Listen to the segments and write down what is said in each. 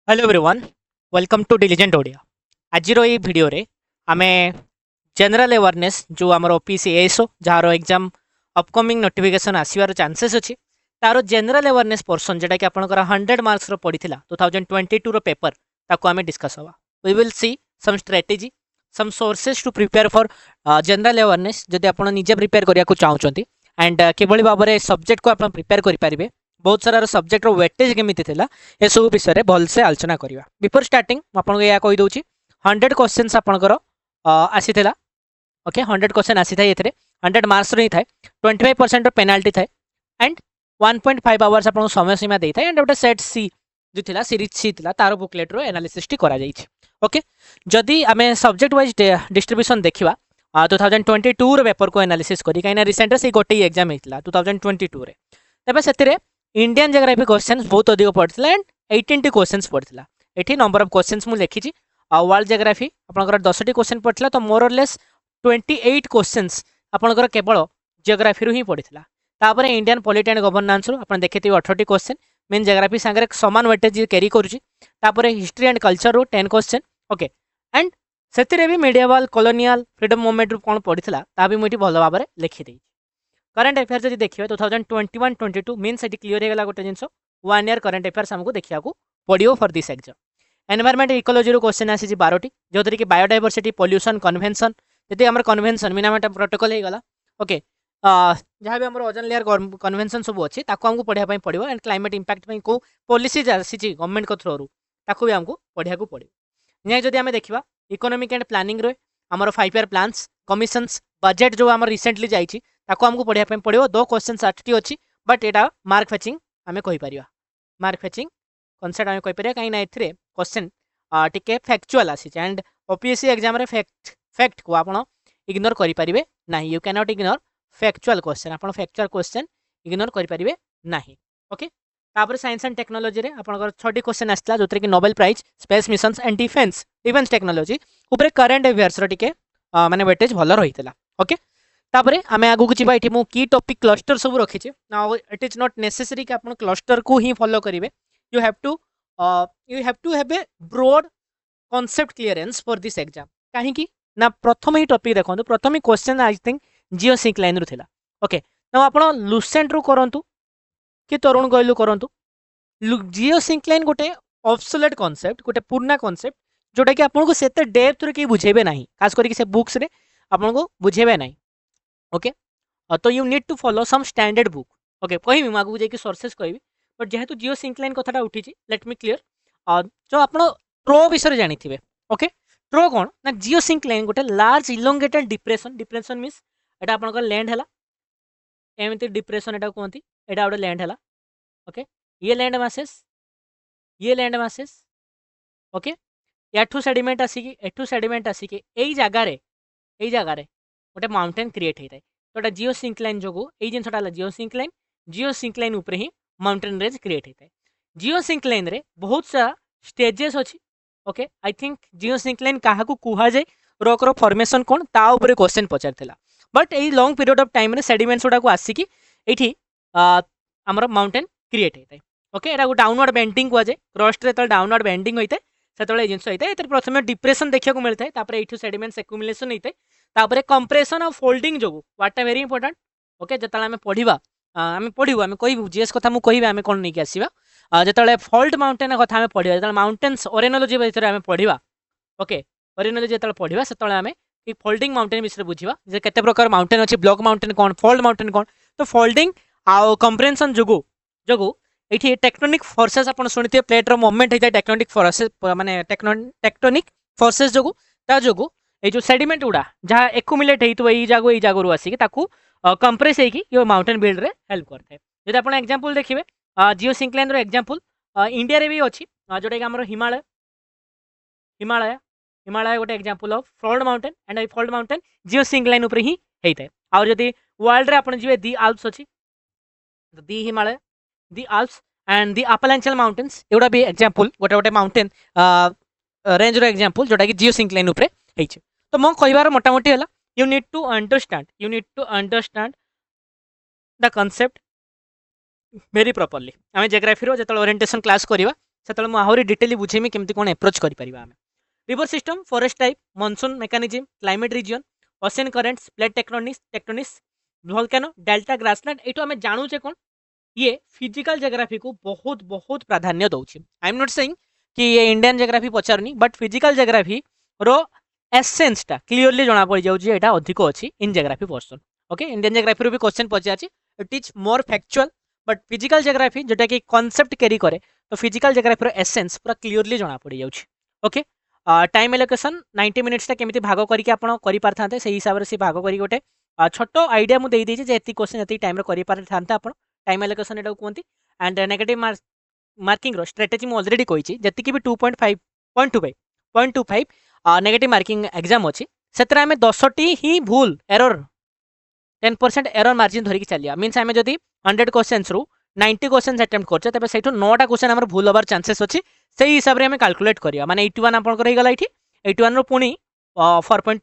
Hello everyone, welcome to diligent Odia. आज ये video रे आमे जनरल अवेयरनेस जो आमर ओपीसी एएसओ जार एग्जाम अपकमिंग नोटिफिकेशन आसवर चांसेस अच्छी तार जनरल अवेयरनेस पोर्सन जेटा कि आपंकर 100 मार्क्स पड़ा 2022 पेपर ताको आमे डिस्कस हवा। We will see some strategy some sources to prepare for general awareness जदि आप निजे प्रिपेयर करने को चाहते एंड किभली भाव में सब्जेक्ट को आप प्रिपेयर करेंगे बहुत सारा सब्जेक्ट वेटेज केमी ए सब विषय में भलसे आलोचना करवा। बिफोर स्टार्टिंग आपको यह कहीदे 100 क्वेश्चन आपंकर आसी ओके 100 क्वेश्चन आसी था ये 100 मार्क्स रही था 25% पेनाल्टी थाए एंड 1.5 आवर्स आपको समय सीमा दे था एंड गोटे सेट सी जो थी सीरीज सी थी तार बुकलेट एनालिसिस ओके जदि आम सब्जेक्ट वाइज डिस्ट्रीब्यूशन देखा 2022 पेपर को एनालिसिस करी कहीं रिसेंट से गोटे एग्जाम होता 2022 तेज से इंडियन जोग्राफी क्वेश्चन बहुत अधिक पड़ता एंड 18 क्वेश्चन पड़ता ये नंबर ऑफ क्वेश्चन मुझे लिखी वर्ल्ड जोग्राफी आपंकर 10 क्वेश्चन पड़ता तो मोर लेस 28 क्वेश्चन आपंकर केवल जियोग्राफी ही पड़ता। तापर इंडियन पॉलिटी एंड गवर्नेंस आप देखते 18 क्वेश्चन मेन जोग्राफी सांगे सामान वेटेज कैरी करुँच हिस्ट्री एंड कल्चर रू 10 क्वेश्चन ओके एंड से भी मीडियावाल कॉलोनियल फ्रीडम मूवमेंट रू कौन पड़ता भी मुझे भल भाव में लिखिदी। करंट अफेयर जब देखिए 2021-22 मीन से क्लीयर होगा गोटे जिन 1 ईयर करंट अफेयर्स आमको देखा पड़ो for this exam. Environment ecology question आसी 12टी जो कि बायोडाइवर्सिटी पॉल्यूशन कन्वेंशन जी आम कन्वेंशन मिनामाटा प्रोटोकॉल होगा ओके जहाँ भी आम ओजन लेयर कन्वेंशन सब अच्छी आमको पढ़ाई पड़ो एंड क्लाइमेट इंपैक्ट को पॉलिसीज आसी गवर्नमेंट को थ्रू ताकू भी आमको पढ़ा पड़ो। नहीं जदि आम देखा इकोनॉमिक एंड प्लानिंग रे आमर 5 ईयर प्लान्स कमिशंस बजेट जो आम रिसेंटली जाइए ताको आमको पढ़ाई पड़ो 2 क्वेश्चन 60 अच्छी बट यहाँ मार्क फेचिंग आम कहीपर मार्क फेचिंग कनसेप्ट आम कहीपर कहीं क्वेश्चन टी फैक्चुअल आसी एंड ओपीएससी एग्जाम रे फैक्ट को आप इग्नोर करेंगे ना you can not ignore factual question आप फैक्चुअल क्वेश्चन इग्नोर करेंगे ना ओके। तापर साइंस एंड टेक्नोलॉजी रे आपनकर 6टी क्वेश्चन आसला जो कि Nobel prize space missions and defence technology ऊपर करंट अफेयर्स टिके माने वेटेज भल रही ओके। तापर आम आगू को ये मुझे की टॉपिक क्लस्टर सब रखी now it is not necessary कि आप क्लस्टर को ही फॉलो करेंगे you have to have a broad concept clearance for this exam कहीं ना प्रथम ही टॉपिक देखो प्रथम question I think geosyncline रू थिला ओके ना आप लुसेंट रू करंतु कि तरुण गोयल करंतु जियो सिंक लाइन गोटे ऑब्सोलेट कॉन्सेप्ट गोटे पुराना कॉन्सेप्ट जोटा कि आपको से डेप्थ रे बुझेबे नहीं खास करके से बुक्स रे आपको बुझेबे नहीं ओके तो you need to follow some standard book okay कहि आगू जाकि सोर्सेस कहि बट जेहेतु जियो सिंक लाइन कथाटा उठी लेट मी क्लियर जो आप ट्रो विषय जानी थे ओके ट्रो कौन ना जियो सिंक लाइन गोटे large elongated depression depression means एटा आपनकर लैंड है एमती डिप्रेशन एटा कहती एटा गोटे लैंड है ओके ये लैंड मासेस ओके एठू सेडिमेंट आसिकी यही जगार गोटे माउंटेन क्रिएट होता है तो जियो सिंक लाइन जो ये जिनसा जियो सिंक लाइन उपर ही माउंटेन रेंज क्रिएट होता है। जियो सिंक लाइन रे बहुत सारा स्टेजेस अच्छी okay I think geosyncline क्या कह जाए रॉक रो फॉर्मेशन कौन ता ऊपर क्वेश्चन पचार बट ये लॉन्ग पीरियड ऑफ टाइम रे सेडिमेंट्स गुड़ा आसिकी ये आमर माउंटेन क्रिएट होता है ओके यहाँ डाउनवर्ड बेंडिंग कहुए क्रस्ट रे डाउनवर्ड बेंडिंग होता है से जिन होता है प्रथम डिप्रेशन देखा मिलता है ये सेडिमेंट्स एक्युमुलेशन होता है कंप्रेशन और फोल्डिंग जो व्हाट वेरी इंपोर्टेंट ओके जो आम पढ़ा आम पढ़ू आम कह जीएस कथा मुझे कह आम कौन नहीं आसवा जो फॉल्ट माउंटेन कथा आम पढ़ा जो माउंटेन्स ओरेनोलॉजी विषय आम पढ़ा ओके ओरेनोलॉजी जो पढ़ा से आम फोल्डिंग माउंटेन विषय बुझा केते प्रकार माउंटेन अच्छी ब्लॉक माउंटेन कौन फोल्ड माउंटेन कौन तो फोल्डिंग आउ कंप्रेशन जो ये टेक्टोनिक फोर्सेस आप शुणिथे प्लेट्र मुवमेंट होता है टेक्टोनिक फोर्सेस माने टेक्टोनिक फोर्सेस जो ये जो सेडिमेंट गुड़ा जहाँ एक्युमुलेट होता है ये जगह आसिक कंप्रेस हो माउंटेन बिल्ड रे हेल्प करता है। जब आप एग्जांपल देखिए जियो सिंक लाइन एग्जांपल इंडिया रे भी अच्छी जोटा कि आमर हिमालय हिमालय हिमालय गोटे example of fold mountain and ये फोल्ड माउंटेन जियो सिंक लाइन उपर ही होता है। और जब वर्ल्ड रे आपन जी दी आल्प्स अच्छी दी हिमालय दी आल्प्स एंड दी अपलांचियल माउंटेन्स एगुड़ा भी एग्जांपल गोटे गोटे माउंटेन रेंज रो एग्जांपल जोटा कि जियो सिंक लाइन उपर होइछ। तो मो कहबार मोटामोटी है you need to understand the concept very properly आम जियोग्राफी जो ओरिएंटेशन क्लास करवा से आहरी डिटेली बुझेमी केमती कौन एप्रोच करें आम river system forest type monsoon mechanism climate reason ocean currents plate tectonics volcano delta grassland ये आम जानूचे कौन ये फिजिकल जोग्राफी को बहुत बहुत प्राधान्य दौर आई एम नॉट सेइंग कि ये इंडियन जोग्राफी पचारूनी बट फिजिकल जोग्राफी रो एसेंस टा क्लीयरली जना पड़ जाऊँ अधिक अच्छी in geography person okay Indian geography भी क्वेश्चन पचार it is more factual but physical geography जोटा कि कॉन्सेप्ट कैरी करे तो फिजिकल जोग्राफी एसेंस पूरा क्लीयरली जना पड़ जाऊँ ओके टाइम एलोकेशन 90 मिनिट्स केमी भाग करके आपड़ करें से हिसाब से भाग कर गोटे छोट आइडिया मुझे देती जे क्वेश्चन ये टाइम करें आप टाइम एलोकेशन एटा कहते एंड नेगेटिव मार्किंग रो स्ट्रेटेजी मुझे अलरेडी कही जी भी 2.25 नेगेटिव मार्किंग एग्जाम अच्छी से 10टी ही भूल एरर 10% एरर मार्जिन धरिकी चलिया मीन्स आम जदि 100 क्वेश्चन रु 90 क्वेश्चन अटेम्प्ट करछे तबे सेठो 9टा क्वेश्चन हमर भूल होबार चांसेस अछि से हिसाब रे हम कैलकुलेट करिया माने 81 आपनकर हे गला इठी 81 रो पुणी 4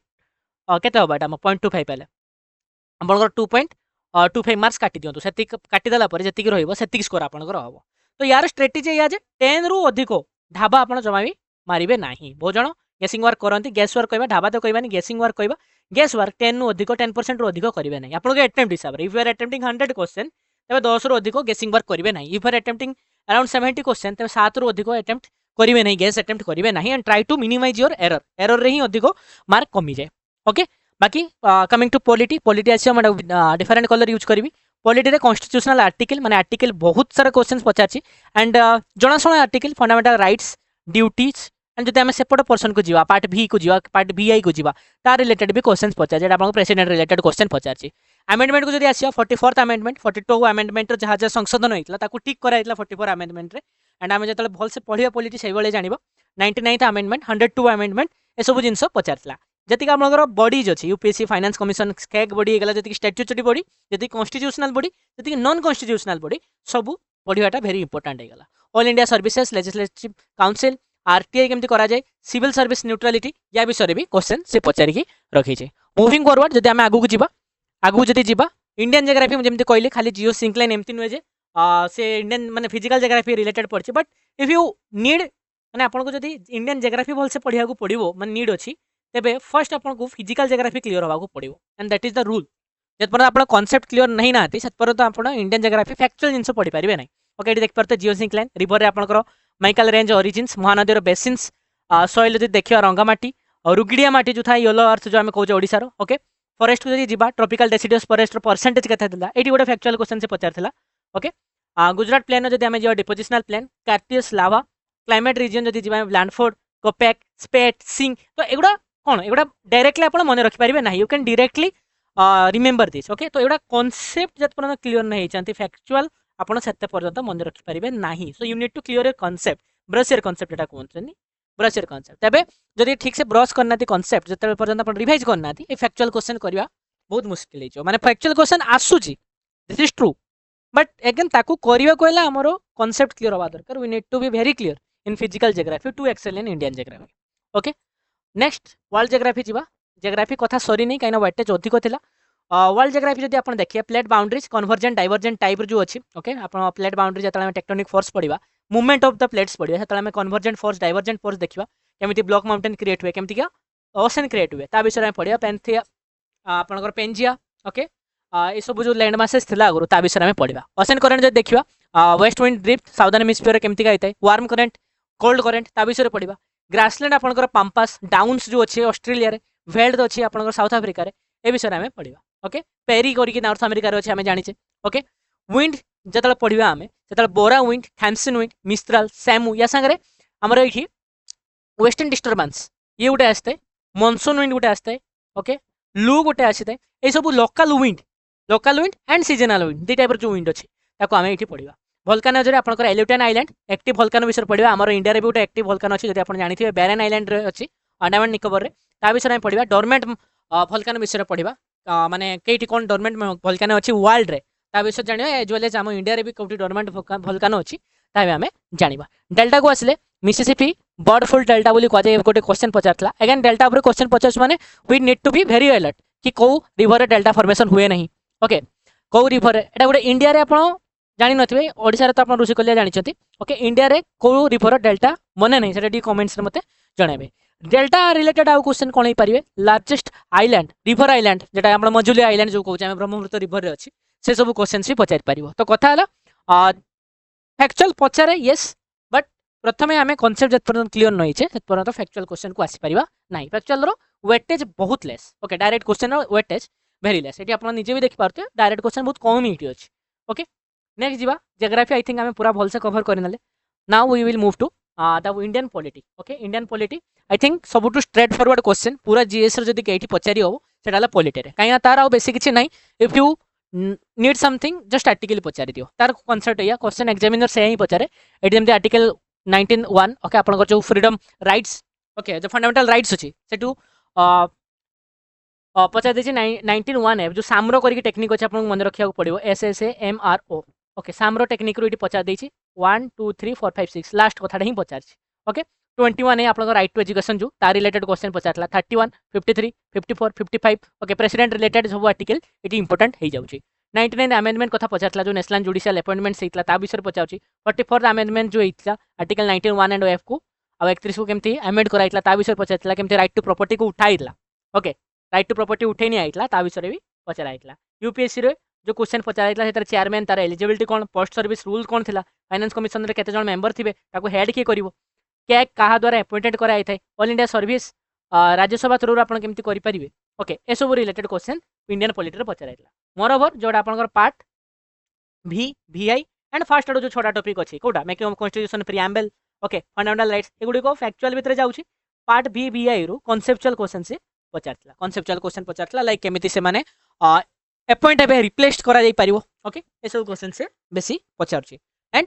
केते होबा एटा 0.25 पले आपनकर 2.25 मार्क्स काटी दियंतु सेति काटी देला पर जति रहइबो सेति स्कोर आपनकर हबो तो यार स्ट्रेटेजी या जे 10 रु अधिक ढाबा आपन जमा भी मारिबे नाही बहुत जण गेसिंग वर्क करंती गेस वर्क कहबा ढाबा तो कहबानी गेसिंग वर्क कहबा गेस वर्क 10 रु अधिक 10% रु अधिक करिवे नाही आपन के अटेम्प्ट हिसाब रे if you are attempting 100 question तबे 10 रु अधिक गेसिंग वर्क करिवे नाही if you are attempting around 70 question तबे 7 रु अधिक अटेम्प्ट करिवे नाही गेस अटेम्प्ट करिवे नाही and try to minimize your error रे ही अधिक मार्क कमी जाए ओके बाकी कमिंग टू पॉलिटी आसी हम डिफरेंट कलर यूज करबी पॉलिटी रे कॉन्स्टिट्यूशनल आर्टिकल माने आर्टिकल बहुत सारा क्वेश्चंस पचारछि एंड जणाशुना article fundamental rights duties and जदि आम सेपट पर्सन को जीवा पार्ट भी को जीवा पार्ट VI को जीवा तार रिलेटेड भी क्वेश्चंस पचार जेटा आपन प्रेसिडेंट रिलेटेड क्वेश्चन पचारछि अमेंडमेंट को जदि आसिया 44th अमेंडमेंट 42 अमेंडमेंट जहाँ जहाँ संशोधन होइतला ताकू ठीक कराइतला 44 अमेंडमेंट रे एंड आम जतले भल से पढ़िया पॉलिटी से बेले जानिबो 99th अमेंडमेंट 102 अमेंडमेंट ए सब जिंस पचारतला जति का आपनकर बॉडीज अछि यूपीएससी फाइनेंस कमिशन स्कैग बॉडी हेगला जति स्टैट्यूटरी बॉडी जति कॉन्स्टिट्यूशनल बॉडी जति नॉन कॉन्स्टिट्यूशनल बॉडी सब पढ़ियाटा वेरी इंपोर्टेंट हेगला all India services legislative council RTI केमती करा जाए सिविल सर्विस न्यूट्रालिटी या विषय भी क्वेश्चन से पचारिकी रखी मूविंग फॉरवर्ड जदि आम आगू जीवा आगू जदि जीवा इंडियन जोग्राफी जमी कहली खाली जियो सिंक्लाइन एमती नुहे जे से इंडियन माने फिजिकल जोग्राफी रिलेटेड पड़े बट इफ यू नीड माने आपको जदि इंडियन जोग्राफी भल से पढ़िया पड़ो माने नीड अच्छी तेबे फर्स्ट आपको फिजिकल जोग्राफी क्लीयर होगा पड़ो and that is the rule जब आप कॉन्सेप्ट क्लीयर नहीं ना से आप इंडियन जोग्राफी फैक्चुअल जिन पढ़ी पारे ना ओके ये देखिए जियो सिंक्लाइन रिवर आपंकर Michael range origins Mahanadi basins soil जब देखिए रंगामाटी और रुगिड़िया माटी जो था येलो अर्थ जो आम कहते ओडिशार ओके फॉरेस्ट को जी ट्रॉपिकल डेसिडियस फॉरेस्ट परसेंटेज केता ये गोटे फैक्चुअल क्वेश्चन से पचार ओके गुजरात प्लेन जब आम जा डिपोजिशनल प्लेन कार्टियस लावा क्लाइमेट रीजन जब जी लैंडफोर्ड कोपेक स्पेट सिंग तो एगुड़ा कौन एगुड़ा डायरेक्टली आप मन रखिपारे ना you can directly remember this okay तो एगुड़ा कॉन्सेप्ट जब पर्यटन क्लीयर नहीं होती फैक्चुअल आप पर्यंत मन रखिपारे ना so you need to clear a concept brush एर कॉन्सेप्ट एटा कहते ब्रश एर कॉन्सेप्ट तेबे जदि ठीक से ब्रश करना कॉन्सेप्ट जिते पर्यंत आप रिवाइज करना ये फैक्चुअल क्वेश्चन करवा बहुत मुश्किल हो माने फैक्चुअल क्वेश्चन आसूची this is true but again ताकू करवा को आमर कॉन्सेप्ट क्लीयर हवा दरकार we need to be very clear in physical geography to excel in Indian geography okay next world geography जीवा जोग्राफी कथा सरी नहीं कहीं वेटेज अधिक था वर्ल्ड जोग्राफी जब आप देखिए plate boundaries convergent divergent type जो अच्छी ओके आप प्लेट बाउंड्री जो टेक्टोनिक फोर्स पढ़ा मूवमेंट ऑफ द प्लेट्स पढ़ा से कन्वर्जेंट फोर्स डाइवर्जेंट फोर्स देखा केमी ब्लॉक माउंटेन क्रिएट हुए केमती क्या ओशन क्रिएट हुए ता विषय में पढ़ा पेन्थिया आपंकर पेंजिया ओके ये सब जो लैंड मासेस थी आगुरी ता विषय में पढ़ा ओशन करेंट जब देखा west wind drift southern hemisphere केमती का होता है वार्म करेंट कोल्ड करेंट ता विषय में पढ़ा ग्रासलैंड आपंकर पाम्पास डाउन्स जो अच्छे ऑस्ट्रेलिया वेल्ड अच्छी आपंकर साउथ अफ्रिका ए विषय में पढ़ा ओके पेरी करके नॉर्थ अमेरिका अच्छे आम जाने ओके विंड जो पढ़ा आम जो बोरा विंड थैम्सन विंड मिस्ट्राल सैमू या सांगे आमर ये वेस्टर्न डिस्टर्बांस ये गोटे आसता है मॉनसून विंड गोटे आसता है ओके लू गोटे आसी था ये सब local wind and seasonal wind the type जो विंड अच्छे आम ये पढ़ा भल्कानो जो आपंकर एल्यूटेन आइलैंड एक्टिव भल्कानो विषय पढ़ा आमर इंडिया भी गोटे एक्टिव भल्कानो अच्छी जब आप जानते बैरन आइलैंड अच्छी अंडमान निकोबर में ता विषय में पढ़ा डोरमेंट भल्कानो विषय पढ़ा माने कई कौन डोरमेंट भल्कानो अच्छी वर्ल्ड रे ता विषय जाना एज वेल एज आम इंडिया भी कौटी डोरमेंट भल्कानो अच्छी ताबे आम जाना डेल्टा को आसिले मिसिसिपी बर्डफुल डेल्टा बोली कहुए गोटे क्वेश्चन पचार अगेन डेल्टा उपर क्वेश्चन पचार माने we need to be very alert कि कौ रिवर डेल्टा फॉर्मेशन हुए नहीं ओके कौ रिवर एटा गोटे इंडिया रे आपण जानी नथिबे ओडिसा तो आपण ऋषिकुल्या जानिछथि ओके इंडिया रे को रिवर डेल्टा मने नहीं सेटा डी कमेंट्स रे मते जणाबे डेल्टा रिलेटेड आउ क्वेश्चन कोन पारिबे लार्जेस्ट आइलैंड रिवर आइलैंड जेटा आपण मजुली आइलैंड जो कहउछ हम ब्रह्मपुत्र रिवर रे अछि से सब क्वेश्चन भी पचारि पारिबो तो कथा हला फैक्चुअल पचारे यस बट प्रथमे आमे कांसेप्ट जत पर्यंत क्लियर नै छे तत पर्यंत फैक्चुअल क्वेश्चन को आसी परिबा नाही फैक्चुअल रो वेटेज बहुत लेस ओके डायरेक्ट क्वेश्चन रो वेटेज वेरी लेस एटी आपण निजे भी देखि पारते डायरेक्ट क्वेश्चन बहुत कम ही अछि ओके नेक्स्ट जीवा ज्योग्राफी आई थिंक आमे पूरा भल से कवर करनेले now we will move to the Indian polity okay Indian polity I think सबुटू स्ट्रेट फॉरवर्ड क्वेश्चन पूरा जीएस रो जदी केठी पचारी हो सेटा ला पॉलिटी रे काया तार आ बेसी किछि नाही if you need something just article पचारि दियो तार कांसेप्ट या क्वेश्चन एग्जामिनर से ही पचारे एटी जेमते आर्टिकल 19(1) ओके आपन जो फ्रीडम राइट्स ओके जो फंडामेंटल राइट्स अछि सेटू पचार देछि 19(1) जो सामरो करी टेक्निक अछि आपन मन रखिया पड़िबो SSAMRO ओके सामरो टेक्निक रो इटी पचार देछि 1 2 3 4 5 6 लास्ट कथाडा ही पचारछि ओके 21 है आपन राइट टू एजुकेशन जो तार रिलेटेड क्वेश्चन पचारला 31 53 54 55 ओके प्रेसिडेंट रिलेटेड सब आर्टिकल इटी इंपोर्टेंट हे जाउछि 99 अमेंडमेंट कथा पचारला जो नेशनल जुडिशियल अपॉइंटमेंट हेतला ता विषय पचाउछि 44 अमेंडमेंट जो हेतला आर्टिकल 19(1) एंड F को आ 31 को केमती अमेंड कराइतला ता विषय पचारला केमती राइट टू प्रॉपर्टी को उठाइतला ओके राइट टू प्रॉपर्टी उठे नहीं आइतला ता विषय भी पचाराइतला यूपीएससी रे जो क्वेश्चन पचाराइतला सेतर चेयरमैन तार एलिजिबिलिटी कोन पोस्ट सर्विस रूल कोन थिला फाइनेंस कमिशन रे केते जण मेंबर थिबे ताको हेड के करिवो क्या कहा द्वारा अपॉइंटेड कराई थाए all India service Rajya Sabha through आपण केमती करि परिबे ओके ए सब रिलेटेड क्वेश्चन इंडियन पॉलिटी रे पचाराइतला मोरओवर जोडा आपनकर पार्ट भी VI एंड फास्ट जो छोटा टॉपिक अछि कोडा making of constitution preamble okay fundamental rights एगुडी को फैक्चुअल भितर जाउछि पार्ट B VI रो कांसेप्चुअल क्वेश्चन से पचारतला कांसेप्चुअल क्वेश्चन पचारतला लाइक केमिति से माने अपॉइंट एबे रिप्लेस करा जाई परिबो ओके ए सब क्वेश्चन से बेसी पचारछि एंड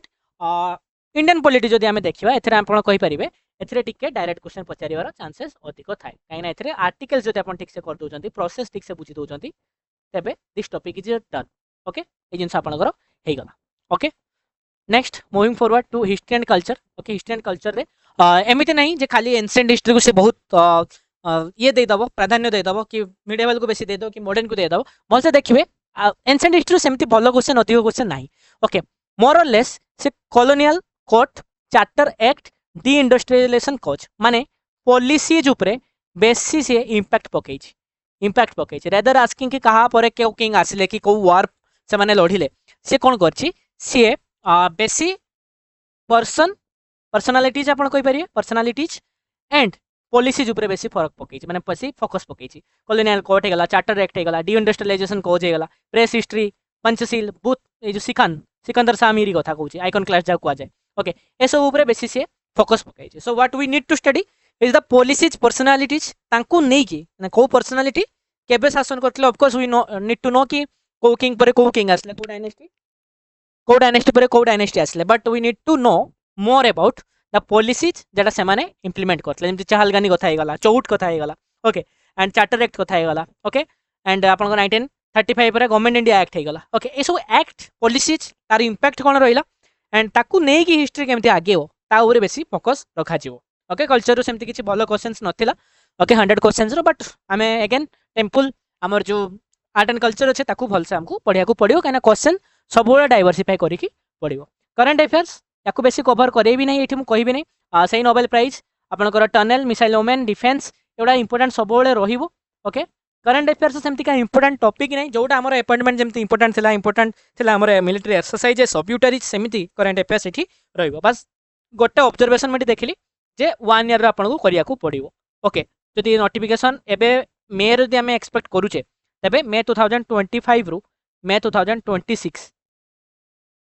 इंडियन पॉलिटी जदि आमे देखिबा एथरे आपण कहि परिबे एथरे टिके डायरेक्ट क्वेश्चन पचारिवार चांसेस अधिक थाए काइना एथरे आर्टिकल्स जदि आपण ठीक से कर दोचंती प्रोसेस ठीक से बुझी दोचंती तबे this topic is done okay ए जिंस आपनकर हे गला okay next moving forward to history and culture okay history and culture रे एमिति नहीं जे खाली एंशिएंट हिस्ट्री को से बहुत ये दे दबो प्राधान्य दे दबो कि मिडिवल को बेसी दे दो कि मॉडर्न को दे दबो भल से देखिबे एंशिएंट हिस्ट्री सेमति भलो क्वेश्चन अधिक क्वेश्चन नाही ओके मोर और लेस से colonial court charter act deindustrialization कोच माने पॉलिसीज उपरे बेसी से इंपैक्ट पकेछि रेदर आस्किंग कि कहा परे के किंग आसिले कि को वार से माने लढिले से कोन करछि से बेसी पर्सनालिटीज आपण कहि परिए पर्सनालिटीज एंड पॉलिसीज उपरे बेसी फरक पकेछि माने बेसी फोकस पकेछि कॉलोनियल कोर्ट हेगला चार्टर एक्ट हेगला डी इंडस्ट्रियलाइजेशन कोच हेगला प्रेस हिस्ट्री पंचशील बुत ए जो सिकंदर शाह मीरी कथा कहूँ आइकन क्लास जा जाए ओके ए सब ऊपर बेसी से फोकस पकाई so what we need to study is the policies personalities तांको नहीं कि को पर्सनालिटी केबे शासन करथिले of course we need to know कि को किंग परे को किंग आसले को डायनेस्टी परे को डायनेस्टी आसले but we need to know more about the policies जेटा से माने इंप्लीमेंट करथिले जेमति चाहलगानी कथा हे गला चौट कथा हे गला ओके एंड चार्टर एक्ट कथा हे गला ओके एंड आपन 1935 रे गवर्नमेंट इंडिया एक्ट हे गला ओके ए सब एक्ट पॉलिसीज तार इंपैक्ट कोन रहिला एंड ताकू नै कि हिस्ट्री केमति आगे हो ता ऊपर बेसी फोकस रखा जिवो ओके कल्चर रो सेमति किछि भलो क्वेश्चंस नथिला ओके 100 क्वेश्चंस रो बट आमे अगेन टेंपल हमर जो आर्ट एंड कल्चर अच्छे ताकू भल से हमको पढ़िया को पड़ियो काना क्वेश्चन सब बड़ा डाइवर्सिफाई करिकि पड़ियो करंट अफेयर्स याकू बेसी कवर करे भी नहीं एठी मु कहि भी नहीं सही नोबेल प्राइज आपनकर टनल मिसाइल वोमेन डिफेंस एवडा इंपोर्टेंट सब बळे रहिबो ओके करंट अफेयर्स सेमती का इंपोर्टेंट टॉपिक नहीं जोटा हमर अपॉइंटमेंट जेमती इंपोर्टेंट थिला हमर मिलिटरी एक्सरसाइज सब्यूटरी सेमती करंट अफेयर्स एठी रहिबो बस गोटे ऑब्जर्वेशन में देखली जे 1 ईयर आपन को करिया को पड़ियो ओके जदि नोटिफिकेशन एबे मे रे हम एक्सपेक्ट करूचे तबे मे 2025 रु मे 2026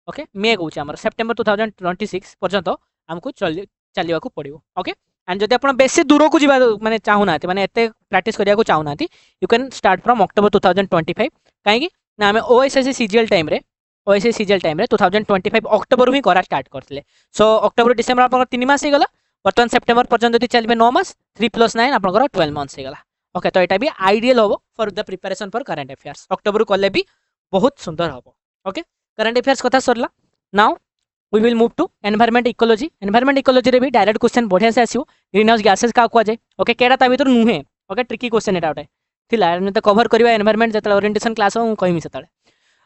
ओके मे कहूँ आम सेप्टेम्बर 2026 पर्यंत आमको चलवा को पड़ो ओके एंड जब आप बेसी दूर को जा माने चाहूना माने एते प्रैक्टिस करिया को चाहूना you can start from October 2025 कहीं ना आम ओएसएससी सीजीएल टाइम रे 2025 अक्टोबर ही करा स्टार्ट करते सो अक्टोबर डिसेम्बर आप 3 मास गला बर्तमान सेप्टेम्बर पर्यंत यदि चलिए 9 मास 3+9 आप 12 मंथ्स गला ओके तो यहाँ भी आइडियल हम for the preparation for current affairs October कले भी बहुत सुंदर हम ओके करंट अफेयर्स कथा सरला now we will move to environment ecology रे भी डायरेक्ट क्वेश्चन बढ़िया से आसीबो ग्रीन हाउस गैसेस का कुआ जाए ओके केडा ता भीतर नुहे ओके ट्रिकी क्वेश्चन एटा उठे थिला तो कवर करबा एनवायरमेंट जतला ओरिएंटेशन क्लास हम कहिमी सेतले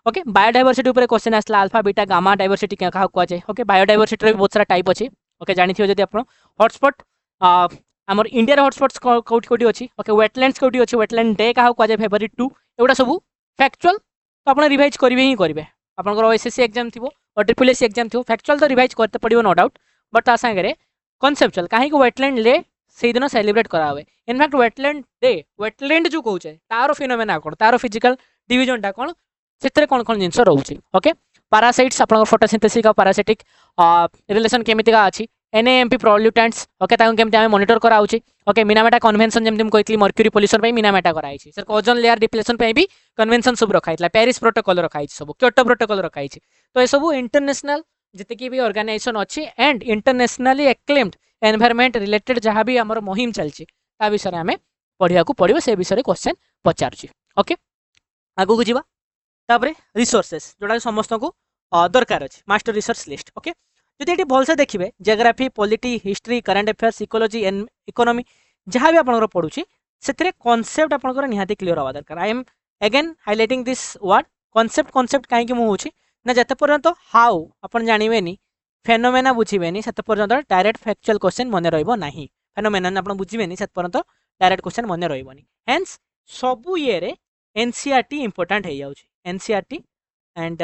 ओके बायोडायवर्सिटी ऊपर क्वेश्चन आसला अल्फा बीटा गामा डायवर्सिटी क्या कहा जाए ओके बायोडायवर्सिटी रे बहुत सारा टाइप अछि ओके जानि थियो जदि आपण हॉटस्पॉट हमर इंडिया रे हॉटस्पॉट्स कोठी कोठी अछि ओके वेटलैंड्स कोठी अछि वेटलैंड डे कहा जाए फेब्रुआरी 2 एउडा सब फैक्चुअल तो आपण रिवाइज करिवे ही करिवे आपनकर ओएसएससी एग्जाम थिबो और ट्रिपल एससी एग्जाम थिबो फैक्चुअल तो रिवाइज करते पड़िबो नो डाउट बट ता संगे कॉन्सेप्चुअल काहे को वेटलैंड डे से दिन सेलिब्रेट करा हुए इनफैक्ट वेटलैंड डे वेटलैंड जो कहूचे तार फिनोमेना कोन तार फिजिकल डिवीजन टा कोन सेतरे कोन कोन जिंस रहउची ओके पैरासाइट्स आपनकर फोटोसिंथेसिस का पैरासिटिक रिलेशन केमितिका अछि एनएएमपी प्रोल्यूटेंट्स ओके ताकू केमति हमें मॉनिटर करा होची ओके मिनामेटा कन्वेंशन जेमति हम कहतली मर्क्यूरी पोल्यूशन पे मिनामेटा करा आइछि सर ओजोन लेयर डिप्लेशन पे भी कन्वेंशन सब रखा आइतला पेरिस प्रोटोकॉल रखा आइछि सब क्योटो प्रोटोकॉल रखा आइछि तो ए सब इंटरनेशनल जति भी ऑर्गेनाइजेशन अछि and internationally acclaimed environment related जहाँ भी आमर मुहिम चलछि ता विषय आमे पढ़िया को पड़िबो से विषय क्वेश्चन पचारछि ओके आगु को जिबा तापरे रिसोर्सेस जोडा समस्त को दरकार अछि मास्टर रिसर्च लिस्ट ओके जदि एटी भलसे देखिबे geography polity history current affairs ecology and economy जहाँ भी आपनकर पढुछि सेतरे कांसेप्ट आपनकर निहाती क्लियर हवा दरकार I am again highlighting this word concept काहे कि मु होछि ना जते पर्यंत हाउ अपन जानिबेनी फेनोमेना बुझिबेनी सेते पर्यंत डायरेक्ट फैक्चुअल क्वेश्चन मने रहइबो नाही फेनोमेना अपन बुझिबेनी सेते पर्यंत डायरेक्ट क्वेश्चन मने रहइबोनी हेंस सबु ये रे एनसीईआरटी इंपोर्टेंट हे जाउछि एनसीईआरटी एंड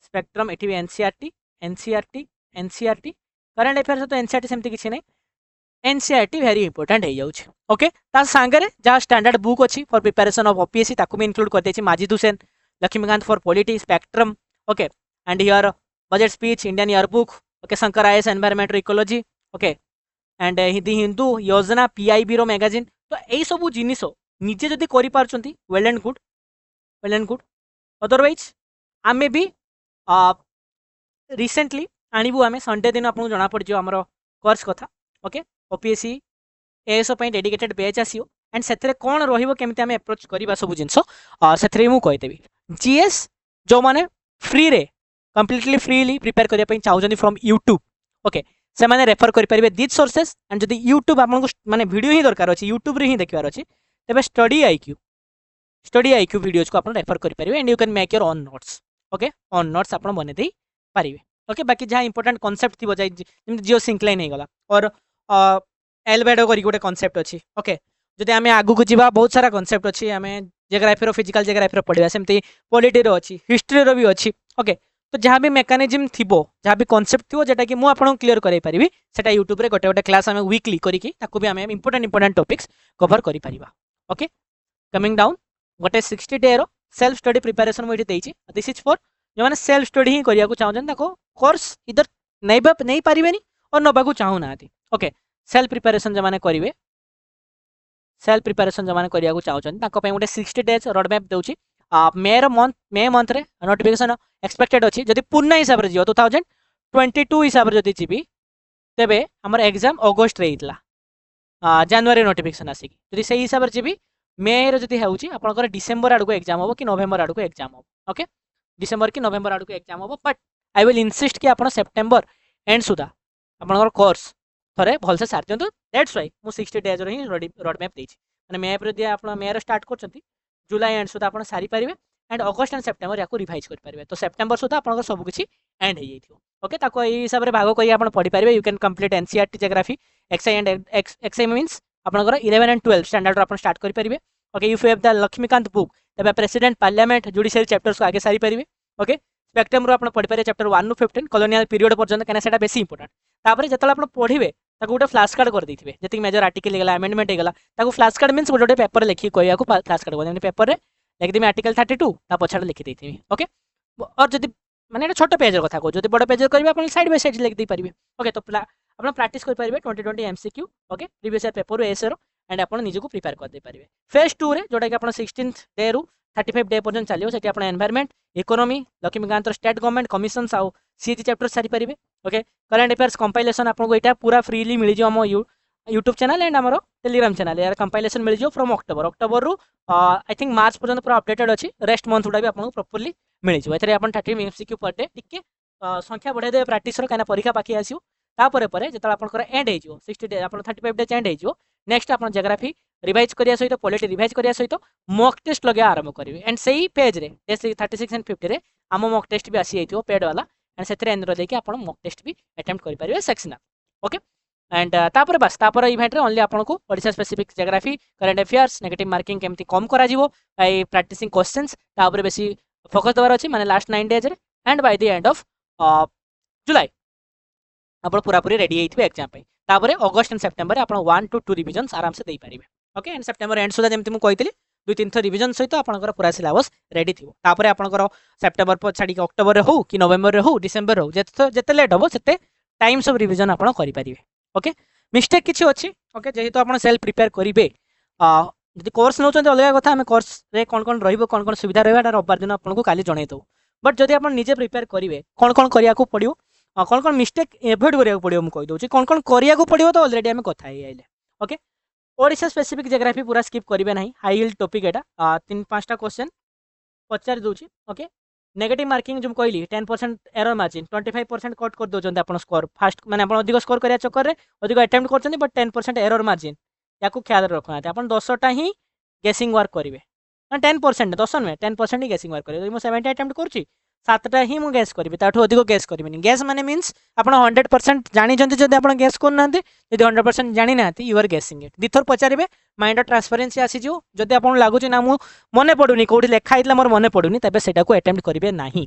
स्पेक्ट्रम एटी एनसीईआरटी एनसीईआरटी करंट अफेयर्स तो एनसीईआरटी सेमती किछि नै एनसीईआरटी वेरी इंपोर्टेंट हे जाउछि ओके ता संगे जा स्टैंडर्ड बुक अछि फॉर प्रिपरेशन ऑफ ओपीएससी ताकू भी इंक्लूड कर देछि Majid Hussain Laxmikanth for polity spectrum okay and here budget speech Indian yearbook okay Shankar IAS environment ecology okay and the Hindu Yojana PIB row magazine तो यही सब जिनिस निजे जदि करि पारछंती वेल एंड गुड अदरवाइज आमे भी रिसेंटली आणिबु आमे संडे दिन आपन जणा पड़ जो हमरो कोर्स कथा ओके ओपीएससी एएसओ पई डेडिकेटेड बैच आसीओ एंड सेथरे कोन रहिबो केमिति आमे अप्रोच करबा सब जिंसो सेथरे मु कहतेबी जीएस जो माने फ्री रे कंप्लीटली फ्रीली प्रिपेयर करिया पई चाहउजनी फ्रॉम यूट्यूब ओके से माने रेफर करि परिबे दिस सोर्सेस एंड जदी यूट्यूब आपन को माने वीडियो ही दरकार अछि यूट्यूब रे ही देखिबार अछि तबे स्टडी आईक्यू वीडियोज को आपन रेफर करि परिबे and you can make your own notes okay on notes आपन बने देई पारिबे ओके बाकी जहाँ इंपोर्टेंट कॉन्सेप्ट थी जाए जियो सिंक्लाइन हो गला और एलबेडो करी गोटे कॉन्सेप्ट अच्छी ओके जदि आम आगू को जीवा बहुत सारा कॉन्सेप्ट अच्छी आम जियोग्राफी फिजिकल जियोग्राफी पढ़ा सेमती पॉलिटी रो अच्छी हिस्ट्री रो भी अच्छी ओके तो जहाँ भी मेकानिज्म थी जहाँ भी कॉन्सेप्ट थी जोटा कि मुझे आपको क्लियर कराई पारि सेटा यूट्यूब रे गोटे गोटे क्लास आम वीकली करके भी आम इंपोर्टेंट टॉपिक्स कवर करि परिबा ओके कमिंग डाउन गोटे 60 डे रो सेल्फ स्टडी प्रिपरेशन मुझे देइछि दिस इज फॉर जो मैंने सेल्फ स्टडी ही करिया को चाहछन ताको कोर्स इधर नहीं पारिबेनी और नबा को चाहू ना ओके सेल्फ प्रिपरेशन जो माने करिवे सेल्फ प्रिपरेशन जो माने करिया को चाहछन ताको पे गोटे 60 डेज रोड मैप देउछि मे मंथ रे नोटिफिकेशन एक्सपेक्टेड अछि जदि पूर्ण हिसाब रे जियो 2022 हिसाब रे जदि जिबी तेबे हमर एग्जाम अगस्त रे हितला जनवरी नोटिफिकेशन आसी जदि सही हिसाब रे जिबी मे रे जदि हेउछि आपनकर डिसेंबर आडको एग्जाम हो कि नवेम्बर आडको एग्जाम हो ओके डिसेंबर कि नवेम्बर आडको एग्जाम हो बट आई विल इनसिस्ट कि आपन सेप्टेम्बर एंड सुधा आपनकर कोर्स थरे भलसे सार दियंतु दैट्स व्हाई मु 60 डेज रो ही रोड मैप देछि माने मैप रे दिया आपन मे रे स्टार्ट करछंती जुलाई एंड सुधा आपन सारी परिबे एंड अगस्त एंड सेप्टेम्बर याको रिवाइज कर परिबे तो सेप्टेम्बर सुधा आपन सब किछि एंड हे जइथियो ओके ताको एई हिसाब रे भागो करी आपन पढी परिबे you can complete NCERT geography XI and XI means आपनकर 11 एंड 12 स्टैंडर्ड आपन स्टार्ट कर परिबे okay if you have the Laxmikanth book तबे प्रेसिडेंट पार्लियामेंट जुडिशियरी चैप्टर्स को आगे सारी परिबे ओके स्पेक्ट्रम रो आपण पढि पारे चैप्टर 1 टू 15 कॉलोनियल पीरियड पर्यंत कना सेटा बेसी इंपोर्टेंट तापरे जतला आपण पढिबे ताको गोटे फ्लैश कार्ड कर दैथिबे जति मेजर आर्टिकल गेला अमेंडमेंट गेला ताको फ्लैश कार्ड मींस गोटे पेपर लिखि कहया को फ्लैश कार्ड कोन पेपर रे लिख दिमे आर्टिकल 32 ता पछाड लिखि दैथिबे ओके और जति माने एटा छोट पेज रो कथा को जति बड़ पेज करबे आपण साइड बाय साइड लिख दै परिबे ओके तो आपण प्रैक्टिस कर परिबे 2020 MCQ okay previous year paper एसए रो एंड आपण निजे को प्रिपेयर कर दे परिबे फेज 2 रे जोटा कि आपण 16th डे रु 35 डे पर्यंत चलियो सेठी आपण environment economy Laxmikanth state government commissions आउ सीजी चैप्टर सारी परिबे ओके करंट अफेयर्स कंपाइलेशन आपन को एटा पूरा फ्रीली मिल जो हम यूट्यूब चैनल एंड हमरो टेलीग्राम चैनल यार कंपाइलेशन मिल जो फ्रॉम अक्टोबर रु आई थिंक मार्च पर्यंत पूरा अपडेटेड अछि रेस्ट मंथ उडा भी आपन को प्रॉपर्ली मिल जो एथरे आपन 30 एमसीक्यू पर डे टिके संख्या बढ़ाई दे प्रैक्टिस रो काना परीक्षा बाकी आसियो तापरे परे जतला आपन कर एंड हे जो 60 डे आपन 35 डे एंड हे जो नेक्स्ट आपन जियोग्राफी रिवाइज करिया सहित पॉलिटी रिवाइज करिया सहित मॉक टेस्ट लगे आरंभ करेंगे एंड सही पेज रे 36 एंड 50 रे आम मॉक टेस्ट भी आसी जाइथिबो पेड वाला एंड सेथरे एंड्रो देके आपण मॉक टेस्ट भी अटेम्प्ट करि परिबे सेक्शनल ओके एंड तापर बस तापर इवेंट रे ओनली आपन को Odisha specific geography current affairs negative marking केमती कम करा जिवो बाय प्रैक्टिसिंग क्वेश्चंस तापर बेसी फोकस दबार अछि माने लास्ट 9 डेज रे and by the end of July आपण पूरा पूरी रेडी हेइथिबे एग्जाम पे तापर अगस्त एंड सेप्टेम्बर आपण 1 to 2 रिविजन्स आराम से देई परिबे ओके एंड सेप्टेम्बर एंड सुधा जेमती मु कहितली 2-3 थर रिविजन सहित आपनकर पूरा सिलेबस रेडी थिबो तापर आपनकर सेप्टेम्बर पर छाडी के अक्टोबर रे हो कि नवेम्बर रे हो डिसेंबर रे हो जते लेट हो सेते टाइम्स ऑफ रिविजन आपण करि परिबे ओके मिस्टेक किछि अछि ओके जेहेतु आपण सेल्फ प्रिपेयर करिवे जदि कोर्स नउचंते अलग कथा हम कोर्स रे कोन रहइबो कोन सुविधा रहबा एटा रविवार दिन आपन को काली जणै दो बट जदि आपण निजे प्रिपेयर करिवे कोन करिया को पड़ियो कोन मिस्टेक एवॉइड करिया को पड़ियो हम कहि दोछि कोन करिया को पड़ियो तो ऑलरेडी हम कथा हे आइले ओके ओडिशा स्पेसिफिक ज्योग्राफी पूरा स्किप करिवे नाही हाई यील्ड टॉपिक एटा 3-5टा क्वेश्चन पचार दोछि ओके नेगेटिव मार्किंग जो कहली 10% एरर मार्जिन 25% कट कर दोचंते आपण स्कोर फास्ट माने आपण अधिक स्कोर करिया चक्कर रे अधिक अटेम्प्ट करचंते बट 10% एरर मार्जिन याकू ख्याल रखना आपण 10टा ही गेसिंग वर्क करिवे 10% 10 नुहे 10% ही गेसिंग वर्क करिवे मु 70 अटेम्प्ट करछि 7टा ही मु गेस करिवे ताठो अधिक गेस करिवेनी गेस माने मींस आपण 100% जानि जंते जदि आपण गेस करनांते जदि 100% जानि नांती यू आर गेसिंग इट दिथर पचारिबे माइंड ट्रांसपेरेंसी आसी जो जदि आपण लागुची ना मु मने पडुनी कोठी लेखा आइतला मोर मने पडुनी तबे सेटा को अटेम्प्ट करिवे नाही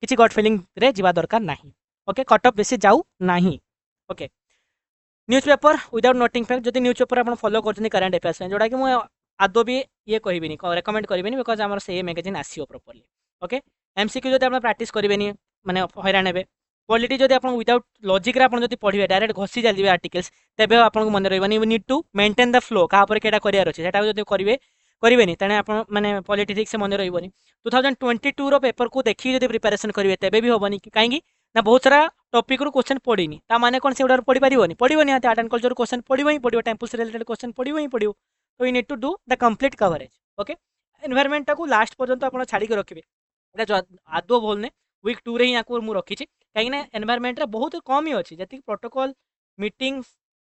किछि गट फीलिंग रे जीवा दरकार नाही ओके कट ऑफ बेसी जाऊ नाही okay newspaper without noting fact जदि न्यूज़पेपर आपण फॉलो करछनी करंट अफेयर्स जोडा कि मु आदो भी ये कहबिनी रेकमेंड करबिनी बिकॉज हमर से मैगजीन आसीओ प्रॉपर्ली ओके एमसीक्यू जदि आपण प्रैक्टिस करबेनी माने हैरान हेबे पॉलिटी जदि आपण विदाउट लॉजिक रे आपण जदि पढिबे डायरेक्ट घसी जालिबे आर्टिकल्स तेबे आपण को मन रहबनी you need to maintain the flow का पर केडा करियर अछि सेटा जदि करिवेनी तने आपण माने पॉलिटी ठीक से मन रहबनी 2022 रो पेपर को देखि जदि प्रिपरेशन करिवे तेबे भी होबनी काहेकि ना बहुत सारा टॉपिक रो क्वेश्चन पड़ीनी ता माने कोन से उडर पड़ी परिबोनी आर्ट एंड कल्चर क्वेश्चन पड़िबो ही पड़िबो टेंपल से रिलेटेड क्वेश्चन पड़िबो ही पड़िबो तो you need to do the complete coverage okay environment को लास्ट पर्यंत आपण छाड़ी के रखिबे एटा आदो बोलने वीक 2 रे ही याकू मु रखिछि काहेकि ना एनवायरनमेंट रे बहुत कम ही अछि जति protocol meetings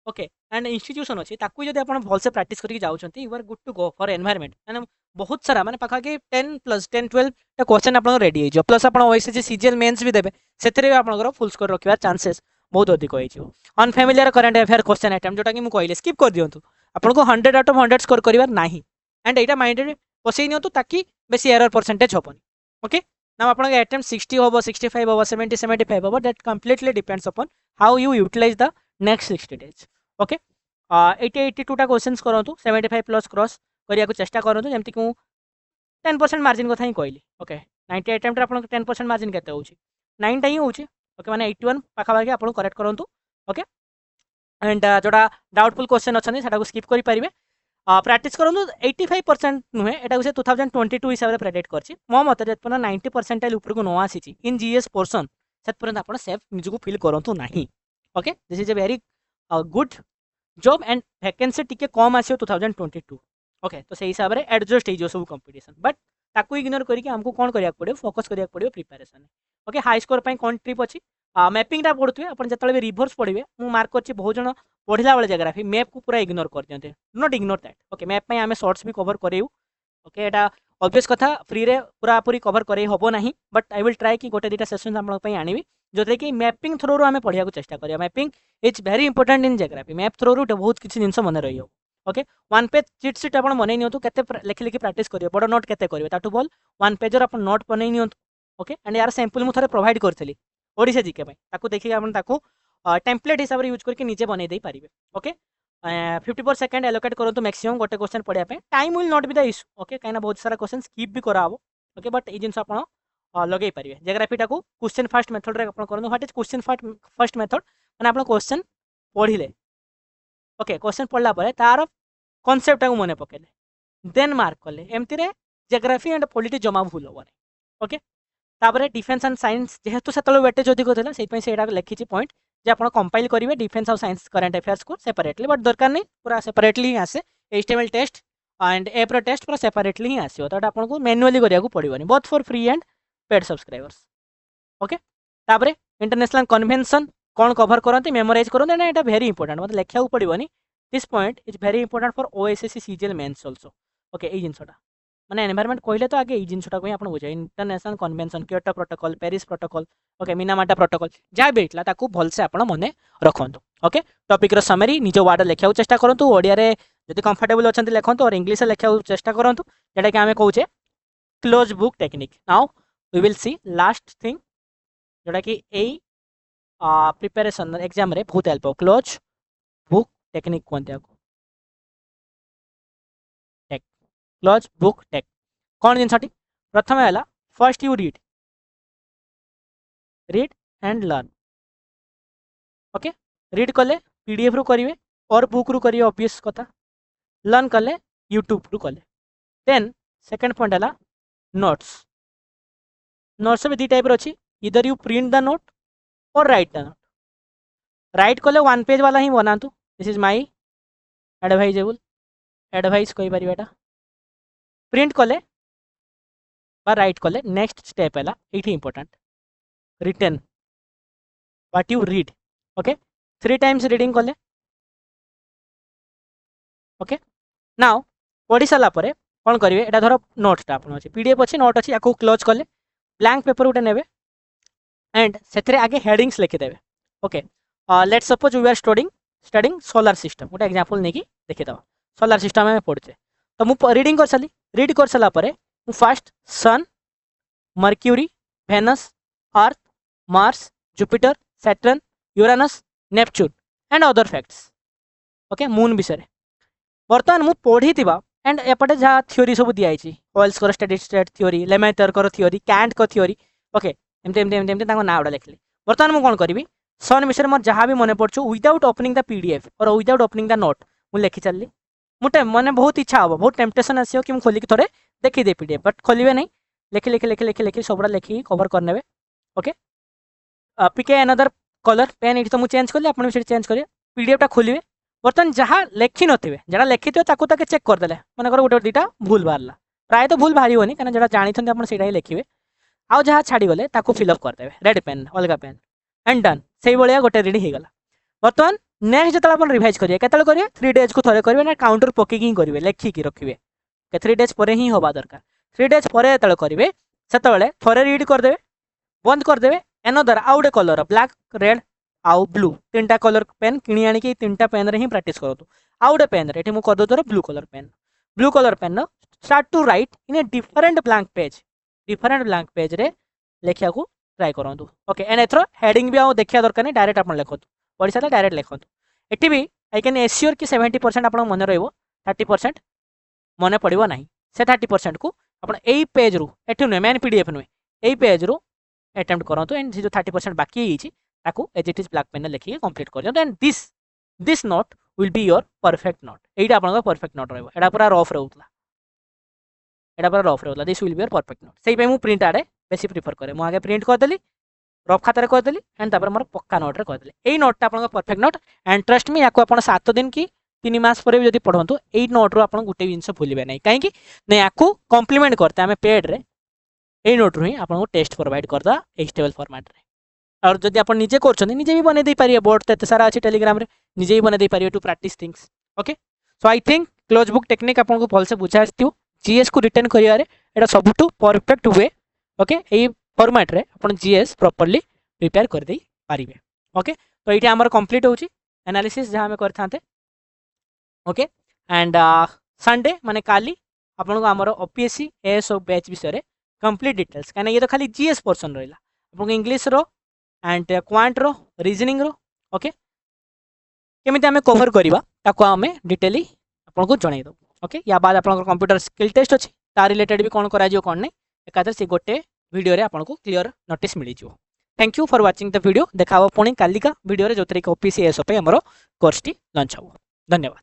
okay and institution अछि ताकू जदि आपण भल से प्रैक्टिस करके जाउछंती you are good to go for environment माने बहुत सारा माने पाखा के 10+10-12 टा क्वेश्चन आपण रेडी हे जो प्लस आपण ओएससी सीजीएल मेंस भी देबे सेथरे आपण फुल स्कोर रखिबार चांसेस बहुत अधिक होई जो unfamiliar current affair question attempt जोटा कि मु कहले स्किप कर दियंतु आपण को 100 आउट ऑफ 100 स्कोर करिवार नाही एंड एटा माइंड रे पसई नियंतु ताकि बेसी एरर परसेंटेज होबनी ओके नाउ आपण के अटेम्प्ट 60 होबो 65 होबो 70 75 होबो that completely depends upon how you utilize the next 60 days okay 80 82 टा क्वेश्चंस करंतु 75 प्लस क्रॉस करिया को चेष्टा करंतु जेमति कि 10% मार्जिन कथा ही कहली ओके 90 अटेम्प्ट आपण 10% मार्जिन केते होउची 9 टा ही होउची ओके माने 81 पाखा पाखी आपण करेक्ट करंतु ओके एंड जोटा डाउटफुल क्वेश्चन अछनी सेटा को स्किप करि परिबे प्रैक्टिस करंतु 85% नुहे एटा से 2022 हिसाब रे प्रेडिक्ट करछि मो मत जेतपन 90% ऊपर को न आसीछि इन जीएस पोर्शन सेतपन आपण सेफ निज को फील करंतु नाही okay this is a very good job and vacancy टिके कम आसियो 2022 ओके तो से हिसाब रे एडजस्ट हे जो सब कंपटीशन बट ताकू इग्नोर करके हमको कोन करिया पड़ियो फोकस करिया पड़ियो प्रिपरेशन ओके हाई स्कोर पई कोन ट्रिप अछि मैपिंग टा पढुथुए अपन जतले भी रिवर्स पढिबे मु मार्क करछि बहुत जण पढिला बेले ज्योग्राफी मैप को पूरा इग्नोर कर दियंते not ignore that okay map पई हमें शॉर्ट्स भी कवर करेउ ओके एटा ऑब्वियस कथा फ्री रे पूरा पूरी कवर करे होबो नाही बट आई विल ट्राई कि गोटे दिटा सेशन हम पई आनिबी जोते कि मैपिंग थ्रू रो हमें पढिया को चेष्टा करिया mapping is very important in geography map through रो बहुत किछि जिंस मन रहियो okay one page cheat sheet आपण मनै नियंतु केते लिखि लिखि प्रैक्टिस करियो बड नोट केते करियो ताटू बोल वन पेज रो आपण नोट बनै नियंतु ओके एंड यार सैंपल मु थरे प्रोवाइड करथली ओडिसा जीके पई ताकू देखि आपण ताकू टेम्पलेट हिसाब रे यूज करके नीचे बनै देई परिबे ओके 54 सेकंड एलोकेट करंतु मैक्सिमम गोटे क्वेश्चन पढिया पे time will not be the issue okay काइना बहुत सारा क्वेश्चन स्किप भी कराबो ओके बट ई जिंस आपण लगेई परिबे ज्योग्राफी टाकू क्वेश्चन फर्स्ट मेथड रे आपण करंतु what is question first method माने आपण क्वेश्चन पढिले ओके क्वेश्चन पढला परे तार कांसेप्ट टाकू मने पकेले देन मार्क करले एमति रे ज्योग्राफी एंड पॉलिटी जमा भूल होबो ओके तापरे डिफेंस एंड साइंस जेहेतु सेतलो वेटेज अधिक होतला सेइ पई सेडा लिखिछि पॉइंट जे आपण कंपाइल करिवे डिफेंस और साइंस करंट अफेयर्स को सेपरेटली बट दरकार नहीं पूरा सेपरेटली ही आसे एचटीएमएल टेस्ट एंड एप्रो टेस्ट पूरा सेपरेटली ही आसीओ तो आपण को मैनुअली करिया को पड़िबनी both for free and paid subscribers okay तापरे इंटरनेशनल कन्वेंशन कौन कवर करते मेमोराइज करते ना एटा वेरी इंपोर्टेंट मतलब लेखा पड़ोनी this point is very important for OSSC CGL mains also okay ए जिनसटा माने एनवायरनमेंट कहले तो आगे ए जिनसटा को आपण बुझे international convention Kyoto protocol Paris protocol okay Minamata protocol जहाँ भी होता ताकू भलसे आपण मने रखंतु ओके टॉपिक रो समरी निज वर्ड लेखा चेष्टा करंतु ओडिया रे जदि कंफर्टेबल अछंती लेखंतु और इंग्लिश लेखा चेष्टा करंतु जेटा कि हमें कहूचे close book technique now we will see last thing जोटा कि ए प्रिपरेशन एग्जाम रे बहुत हेल्प हो क्लोज बुक टेक्निक कहते हैं टेक क्लोज बुक टेक कौन जिनसटी प्रथम है first you read and learn okay read कले पीडीएफ रु करिवे और बुक रु करिवे ऑब्वियस कथा लर्न कले यूट्यूब रु कले देन सेकंड पॉइंट है नोट्स नोट्स में दी टाइप अच्छी इधर यू प्रिंट द नोट और राइट द नोट राइट कले वन पेज वाला ही बनातु this is my advisable advice कही पार एटा प्रिंट कले राइट कले नेक्स्ट स्टेप है ये important return what you read okay 3 times reading कले ओके नाउ पढ़ी सारा पर कौन करेंगे यहाँ धर नोट्सटा आप पीडीएफ अच्छी नोट अच्छी या क्लोज कले ब्लैंक पेपर गोटे ने एंड से आगे हेडिंग्स लिखिदेवे okay let suppose we are studying solar system गोटे एग्जांपल नहीं देखीद सोलार सिस्टम में पढ़ुचे तो मुझे रीडिंग कर सारी रीड कर सारापर fast sun Mercury Venus Earth Mars Jupiter Saturn Uranus Neptune and other facts okay moon विषय बर्तमान मुझे पढ़ी एंड एपटे जहाँ थ्योरी सब दिखाई ऑयल्स steady state theory Lemaitre theory Kant theory okay एमती एमती एमती एमती ना गुड़ा लिखली बर्तमान मुझे कौन करी सन विषय मोर जहाँ भी मन पड़ू विदाउट ओपनिंग द पीडीएफ और विदाउट ओपनिंग द नोट मुझे लिखी चलली मुझे मैंने बहुत इच्छा हम बहुत टेम्पटेशन आसो कि खोलिक थोड़े देखीदे पीडीएफ बट खोलिए नहीं लिखी लिखी लिखी लिखी लिखी सबुरा लिखी कवर करने ओके पिके अनदर कलर पेन ये तो मुझे चेंज कली आप चेंज करेंगे पीडीएफटा खोलिए बर्तमान जहाँ लिखि थे जहाँ लिखि थे ताके चेक करदे मनकर गोटे दुईटा भूल बाहर प्राय तो भूल बाहर कहीं जहाँ जानते आप ही लिखे आउ जहाँ छाड़गले फिलअप करदे रेड पेन अलग पेन एंड डन से भाया गोटे रीडिंग होगा बर्तमान नेक्स्ट जो आप रिवाइज करेंगे केतल करेंगे 3 डेज को थोड़े करेंगे ना काउंटर पकईक ही करेंगे लिखिकी रखिए 3 डेज पर ही हवा दरकार 3 डेज पर जो करेंगे से थे रीड करदे बंद करदे एनदर आउ गोटे कलर ब्लैक रेड आउ ब्लू 3टा कलर पेन कि आनी 3टा पेन रे ही प्रैक्टिस करूँ आउ गोटे पेन रे मुझे करदे blue colour pen start to write in a different blank page रे लिखा को ट्राई करूँ ओके एंड एथर हेडिंग भी देखा दरकार नहीं डायरेक्ट आप लिखु पढ़ी सारे डायरेक्ट लिखु ये भी आई कैन एश्योर कि 70% आप मन रही 30% मन पड़ो ना से 30% को आप पेज रू एठू नुहे मेन पीडीएफ नुहे यही पेज रू अटेम्प्ट करूँ एंड जो 30% बाकी as it is black pen लिखिए कंप्लीट कर and this note will be your perfect note यहीटा आप परफेक्ट नोट रहा पूरा रफ रोला यहाँ पूरा रफ रोला this will be your perfect note से मुझे प्रिंट आड़े बेसी प्रिफर करे मुझे आगे प्रिंट करदेली रफ खातार करदेली एंड तापर मोर पक्का नोट रे करदेली यही नोटा आप perfect note and trust me या 7 दिन कि 3 मास पर भी पढ़ु यही नोट रू आप गोटे जिन भूलें ना कहीं या कम्प्लीमेंट करते आम पेड रे यही नोट रू ही आपको टेस्ट प्रोवाइड करदा एचटीएमएल फॉर्मेट रे और जब आप निजे कर निजे भी बन पारे बोर्ड तो एत सारा अच्छी टेलीग्राम रे निजे भी बन पारे to practice things okay so I think close book technique आपको भलसे बुझा जीएस को रिटर्न करिया सबुठ परफेक्ट हुए ओके यही फॉर्मेट रे अपन जीएस प्रॉपर्ली प्रिपेयर कर दे पारिबे ओके तो ये आमर कंप्लीट होची एनालिसिस जहाँ आम करते ओके एंड संडे माने काली आपन को आमर ओपीएससी एएसओ बैच विषय कंप्लीट डिटेल्स कहीं ये तो खाली जीएस पोर्सन रहा आपको इंग्लिश रो एंड क्वांट रो रीजनिंग रो ओके केमिति आमे कवर करबा ताको आमे डिटेली आपन को जणाई दो ओके या बाद आपन कंप्यूटर स्किल टेस्ट अछि ता रिलेटेड भी कोन करा जियो कोन नै एकादर से गोटे वीडियो रे आपन को क्लियर नोटिस मिली जियो thank you for watching the video देखाव पुणी कालिका वीडियो रे जोतरे ओपीसी एएसओ पे हमरो कोर्स टी लॉन्च हो धन्यवाद।